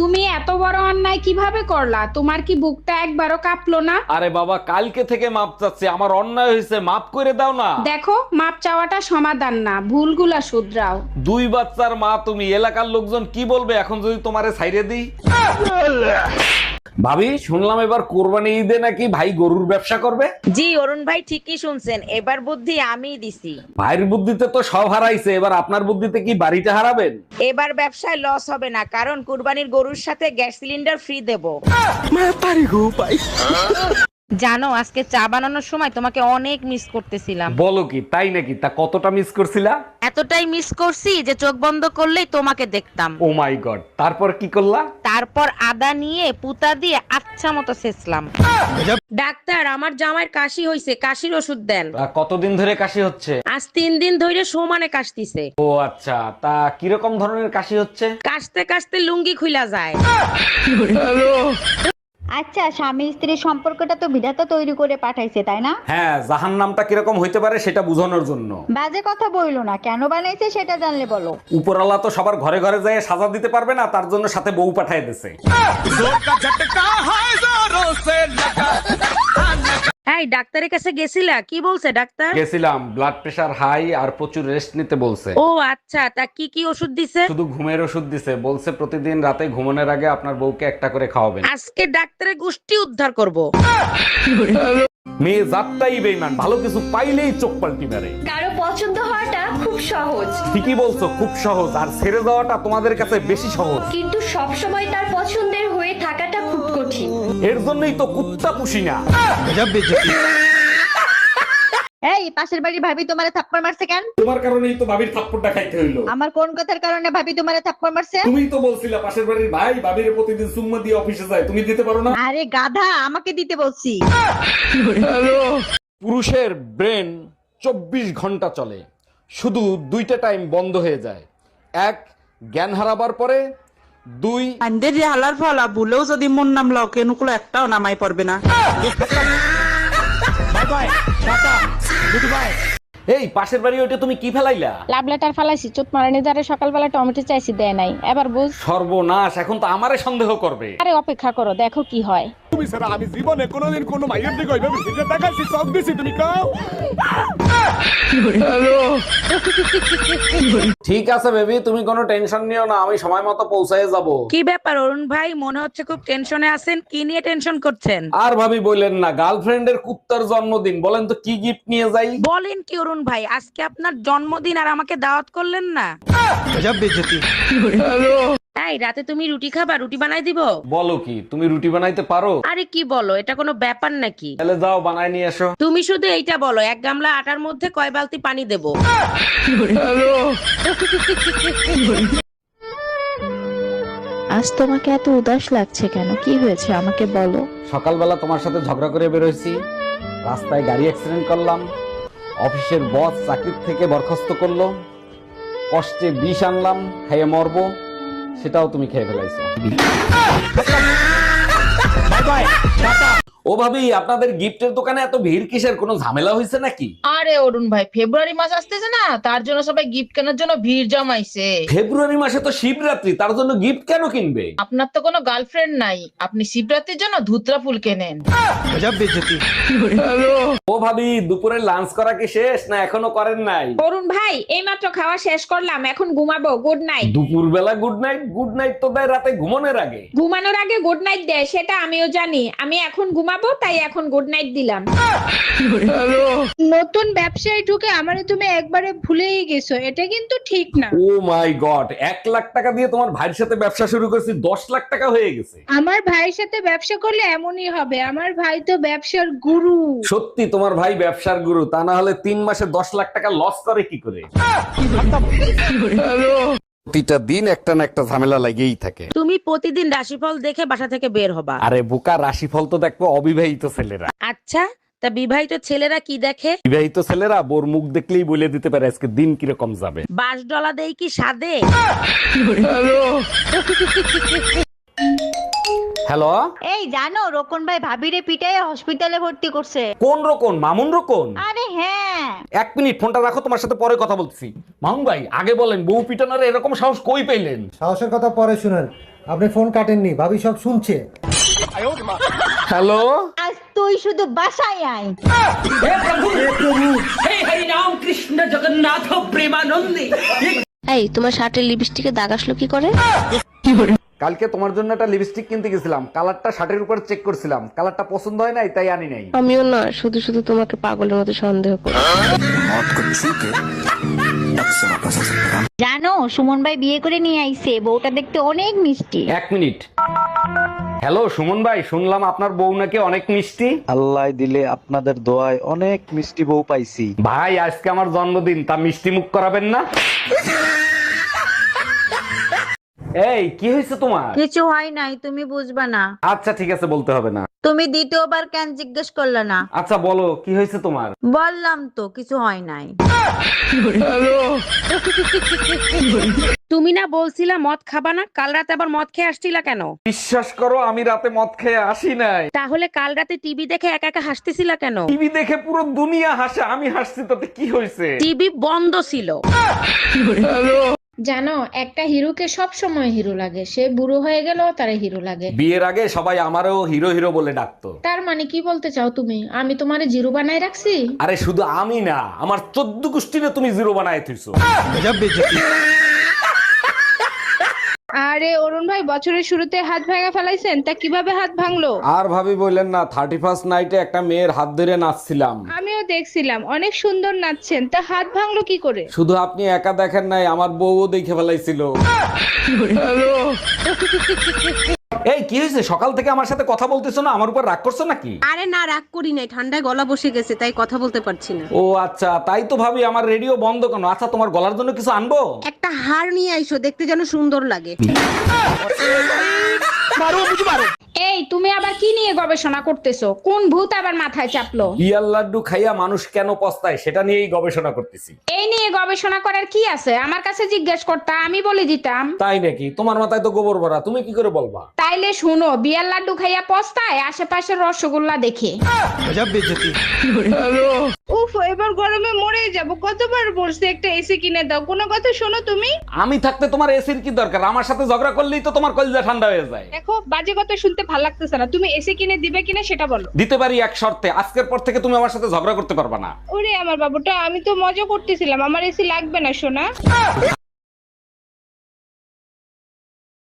তুমি এত বড় অন্যায় কিভাবে করলা? তোমার কি বুকটা একবারও কাঁপলো না? আরে বাবা, কালকে থেকে মাপ চাচ্ছি, আমার অন্যায় হয়েছে, মাপ করে দাও না। দেখো, মাপ চাওয়াটা সমাধান না, ভুলগুলা শুধরাও। দুই বাচ্চার মা তুমি, এলাকার লোকজন কি বলবে এখন যদি তোমারে ছাইরে দিই? ভাবি, শুনলাম এবার কোরবানি ঈদে নাকি ভাই গরুর ব্যবসা করবে। জি অরুণ ভাই ঠিকই শুনছেন, এবার বুদ্ধি আমিই দিছি। ভাইয়ের বুদ্ধিতে তো সব হারাইছে, এবার আপনার বুদ্ধিতে কি বাড়িটা হারাবেন? এবার ব্যবসায় লস হবে না, কারণ কুরবানির গরুর সাথে গ্যাস সিলিন্ডার ফ্রি দেব। জানো, আজকে চা বানানোর সময় তোমাকে অনেক মিস করতেছিলাম। বলো কি, তাই নাকি? তা কতটা মিস করছিলা? এতটাই মিস করছি যে চোখ বন্ধ করলেই তোমাকে দেখতাম। ও মাই গড, তারপর কি করলা? তারপর আদা নিয়ে পুতা দিয়ে আচ্ছা মতো ছেঁচলাম। ডাক্তার, আমার জামাইয়ের কাশি হইছে, কাশির ওষুধ দেন। তা কতদিন ধরে কাশি হচ্ছে? আজ 3 দিন ধরে সমানে কাশতিছে। ও আচ্ছা, তা কিরকম ধরনের কাশি হচ্ছে? কাশতে কাশতে লুঙ্গি খুইলা যায়। আচ্ছা, স্বামী স্ত্রীর সম্পর্কটা তো বিধাতা তৈরি করে পাঠাইছে, তাই না? হ্যাঁ, জাহান্নামটা কিরকম হইতে পারে সেটা বোঝানোর জন্য। বাজে কথা বইলো না, কেন বানাইছে সেটা জানলে বলো। উপরওয়ালা তো সবার ঘরে ঘরে যায় সাজা দিতে পারবে না, তার জন্য সাথে বউ পাঠায় দিছে। এই ডাক্তারের কাছে গেছিলা? কি বলছে ডাক্তার? গেছিলাম, ব্লাড প্রেশার হাই আর প্রচুর রেস্ট নিতে বলছে। ও আচ্ছা, তা কি কি ওষুধ দিছে? শুধু ঘুমের ওষুধ দিছে, বলছে প্রতিদিন রাতে ঘুমানোর আগে আপনার বউকে একটা করে খাওয়াবেন। আজকে ডাক্তারের গোষ্ঠী উদ্ধার করব। মেয়ে জাতটাই বেইমান, ভালো কিছু পাইলেই চোখ পাল্টি মারে। কারো পছন্দ হওয়াটা খুব সহজ, ঠিকই বলছো, খুব সহজ, আর ছেড়ে দেওয়াটা তোমাদের কাছে বেশি সহজ। কিন্তু সব সময় তার পছন্দের হয়ে থাকাটা খুব কঠিন। এর জন্যই তো কুত্তা পুষি না। এই পাশের বাড়ির ভাবি তোমারে থাপ্পড় মারছে কেন? তোমার কারণেই তো ভাবির থাপ্পড়টা খাইতে হইলো। আমার কোন কথার কারণে ভাবি তোমারে থাপ্পড় মারছে? তুমিই তো বলছিলা পাশের বাড়ির ভাই ভাবির প্রতিদিন সুম্মা দিয়ে অফিসে যায়, তুমি দিতে পারো না? আরে গাধা, আমাকে দিতে বলছি। পুরুষের ব্রেন 24 ঘন্টা চলে, শুধু দুইটা টাইম বন্ধ হয়ে যায়। এক, জ্ঞান হারাবার পরে। দুই, আন্দের হালার ফলা ভুলেও যদি মন নাম লকে নুকুলো একটাও নামাই পড়বে না। এই পাশের বাড়ি ওইটা তুমি কি ফেলাইলা? লাভ লেটার ফালাইছি, চোট মারানি দ্বারা সকালবেলা টমেটো চাইছি, দেয় নাই, এবার বুঝ। সর্বনাশ, এখন তো আমারে সন্দেহ করবে। আরে অপেক্ষা করো, দেখো কি হয়। তুমি ছাড়া আমি জীবনে কোনোদিন কোনো মাইয়ের দিকে ওইভাবে ফিরে তাকাইছি, চোখ দিছি, তুমি কাও। ঠিক আছে বেবি, তুমি কোনো টেনশন নিও না, আমি সময় মতো পৌঁছায় যাব। কি ব্যাপার অরুণ ভাই, মনে হচ্ছে খুব টেনশনে আছেন। কি নিয়ে টেনশন করছেন? আর ভাবি বললেন না, গার্লফ্রেন্ডের কুত্তার জন্মদিন, বলেন তো কি গিফট নিয়ে যাই? বলেন কি অরুণ ভাই, আজকে আপনার জন্মদিন আর আমাকে দাওয়াত করলেন না? এই রাতে তুমি রুটি খাবা? রুটি বানাই দিব? বলো কি, তুমি রুটি বানাইতে পারো? আরে কি বলো, এটা কোনো ব্যাপার নাকি? তাহলে যাও বানাই নিয়ে এসো। তুমি শুধু এইটা বলো, 1 গামলা আটার মধ্যে কয় বালতি পানি দেব? আজ তোমাকে এত উদাস লাগছে কেন? কি হয়েছে আমাকে বলো। সকালবেলা তোমার সাথে ঝগড়া করে বেরোইছি, রাস্তায় গাড়ি অ্যাক্সিডেন্ট করলাম, অফিসের বস চাকরির থেকে বরখাস্ত করলো, কষ্টে বিষ আনলাম, খাইয়ে মরবো, সেটাও তুমি খেয়ে ফেলাইছো। ও ভাবি, আপনাদের গিফটের দোকানে এত ভিড় কিসের? কোনো ঝামেলা হয়েছে নাকি? আরে অরুণ ভাই, ফেব্রুয়ারি মাস আসতেছে না, তার জন্য সবাই গিফট কেনার জন্য ভিড় জমাইছে। ফেব্রুয়ারি মাসে তো শিবরাত্রি, তার জন্য গিফট কেন কিনবে? আপনার তো কোনো গার্লফ্রেন্ড নাই, আপনি শিবরাত্রির জন্য ধুতরা ফুল কেনেন। ও ভাবি, দুপুরে লাঞ্চ করা কি শেষ না এখনো করেন নাই? অরুণ ভাই, এইমাত্র খাওয়া শেষ করলাম, এখন ঘুমাবো, গুড নাইট। দুপুর বেলা গুড নাইট? গুড নাইট তো দেয় রাতে ঘুমানোর আগে। ঘুমানোর আগে গুড নাইট দেয়, সেটা আমিও জানি। আমি এখন ঘুমাবো, তাই এখন গুড নাইট দিলাম। নতুন ব্যবসায় ঢুকে আমারে তুমি একবারে ভুলেই গেছো, এটা কিন্তু ঠিক না। ও মাই গড, 1 লাখ টাকা দিয়ে তোমার ভাইয়ের সাথে ব্যবসা শুরু করেছি, 10 লাখ টাকা হয়ে গেছে। আমার ভাইয়ের সাথে ব্যবসা করলে এমনই হবে, আমার ভাই তো ব্যবসার গুরু। সত্যি তোমার ভাই ব্যবসার গুরু, তা না হলে 3 মাসে 10 লাখ টাকা লস করে কি করে? প্রতিটা দিন একটা না একটা ঝামেলা লাগেই থাকে। তুমি প্রতিদিন রাশিফল দেখে বাসা থেকে বের হবা। আরে বোকা, রাশিফল তো দেখবো অবিবাহিত ছেলেরা। আচ্ছা, তা বিবাহিত ছেলেরা কি দেখে? বিবাহিত ছেলেরা বোর মুখ দেখলেই বলে দিতে পারে আজকে দিন কিরকম যাবে। বাস ডলা দেই কি সাদে? হ্যালো, এই জানো, রোকন ভাই ভাবিরে পিটাই হসপিটালে ভর্তি করছে। কোন রকম? মামুন রকম? আরে হ্যাঁ। 1 মিনিট, ফোনটা রাখো, তোমার সাথে পরে কথা বলছি। মামুন ভাই, আগে বলেন বউ পিটানোর এরকম সাহস কই পেলেন? সাহসের কথা পরে শুনেন। আপনি ফোন কাটেননি, ভাবি সব শুনছে। হ্যালো, আজ তুই শুধু বাসায় আয়। এই তোমার শার্টের লিপস্টিকে দাগ আসলো কি করে? কালকে তোমার জন্য একটা লিপস্টিক কিনতে গেছিলাম, কালারটা শার্টের উপর চেক করছিলাম, কালারটা পছন্দ হয় নাই তাই আনি নাই। আমিও না শুধু শুধু তোমাকে পাগলের মতো সন্দেহ করি। জানো সুমন ভাই বিয়ে করে নিয়ে আইছে, বউটা দেখতে অনেক মিষ্টি। এক মিনিট। হ্যালো সুমন ভাই, শুনলাম আপনার বউ নাকি অনেক মিষ্টি। আল্লাহ দিলে আপনাদের দোয়ায় অনেক মিষ্টি বউ পাইছি। ভাই আজকে আমার জন্মদিন, তা মিষ্টি মুখ করাবেন না? এই কি হয়েছে তোমার? কিছু হয় নাই, তুমি বুঝবা না। আচ্ছা ঠিক আছে, বলতে হবে না। তুমি দ্বিতীয়বার কেন জিজ্ঞেস করলে না? আচ্ছা বলো কি হয়েছে তোমার? বললাম তো কিছু হয় নাই। তুমি না বলছিলা মদ খাবা না, কাল রাতে আবার মদ খেয়ে আসছিলা কেন? বিশ্বাস করো আমি রাতে মদ খেয়ে আসি নাই। তাহলে কাল রাতে টিভি দেখে একা একা হাসতেছিলা কেন? টিভি দেখে পুরো দুনিয়া হাসে, আমি হাসছি তাতে কি হয়েছে? টিভি বন্ধ ছিল। জানো একটা হিরোকে সব সময় হিরো লাগে, সে বুড়ো হয়ে গেলেও তারা হিরো লাগে। বিয়ের আগে সবাই আমারও হিরো হিরো বলে ডাকতো। তার মানে কি বলতে চাও তুমি, আমি তোমারে জিরো বানাই রাখছি? আরে শুধু আমি না, আমার 14 গোষ্ঠীরে তুমি জিরো বানায় থইছো। আরে অরুণ ভাই, বছরের শুরুতে হাত ভাঙা ফেলাইছেন, তা কিভাবে হাত ভাঙলো? আর ভাবি বললেন না, 31st নাইটে একটা মেয়ের হাত ধরে নাচছিলাম। আমিও দেখছিলাম, অনেক সুন্দর নাচছেন, তা হাত ভাঙলো কি করে? শুধু আপনি একা দেখেন নাই, আমার বউও দেখে ফেলাইছিল। এই কি হয়েছে, সকাল থেকে আমার সাথে কথা বলতেছো না, আমার উপর রাগ করছো নাকি? আরে না, রাগ করি নাই, ঠান্ডায় গলা বসে গেছে তাই কথা বলতে পারছি না। ও আচ্ছা, তাই তো ভাবি আমার রেডিও বন্ধ কেন? আচ্ছা তোমার গলার জন্য কিছু আনবো? একটা হার নিয়ে আইসো, দেখতে যেন সুন্দর লাগে। এই তুমি আবার কি নিয়ে গবেষণা করতেছো? কোন ভূত আবার মাথায় চাপলো? বিয়ার লাড্ডু খাইয়া মানুষ কেন পস্তায় সেটা নিয়েই গবেষণা করতেছি। এই নিয়ে গবেষণা করার কি আছে? আমার কাছে জিজ্ঞেস করতা, আমি বলে দিতাম। তাই নাকি? তোমার মাথায় তো গোবর ভরা, তুমি কি করে বলবা? তাইলে শুনো, বিয়ার লাড্ডু খাইয়া পস্তায় আশেপাশের রসগোল্লা দেখে। উফ, এবার গরমে মরে যাব। কতবার বলছি একটা এসি কিনে দাও, কোনো কথা শোনো তুমি? আমি থাকতে তোমার এসির কি দরকার? আমার সাথে ঝগড়া করলেই তো তোমার কলিজা ঠান্ডা হয়ে যায়। দেখো বাজে কথা শুনতে ভালো লাগতেছে না, তুমি এসি কিনে দিবে কিনা সেটা বলো। দিতে পারি এক শর্তে, আজকের পর থেকে তুমি আমার সাথে ঝগড়া করতে পারবা না। ওরে আমার বাবুটা, আমি তো মজা করতেছিলাম, আমার এসি লাগবে না সোনা।